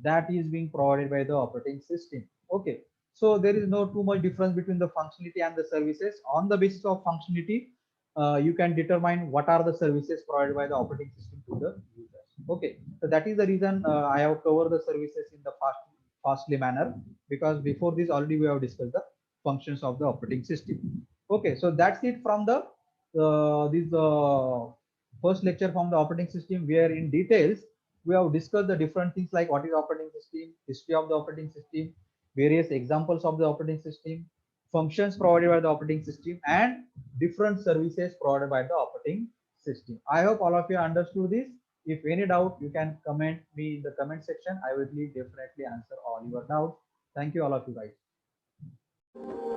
Speaker 1: that is being provided by the operating system. Okay. So there is no too much difference between the functionality and the services. On the basis of functionality, you can determine what are the services provided by the operating system to the users. Okay. So that is the reason I have covered the services in the fastly manner, because before this already we have discussed the functions of the operating system. Okay, so that's it from the this first lecture from the operating system, where in details we have discussed the different things like what is operating system, history of the operating system, various examples of the operating system, functions provided by the operating system, and different services provided by the operating system. I hope all of you understood this. If any doubt, you can comment me in the comment section. I will definitely answer all your doubts. Thank you, all of you guys.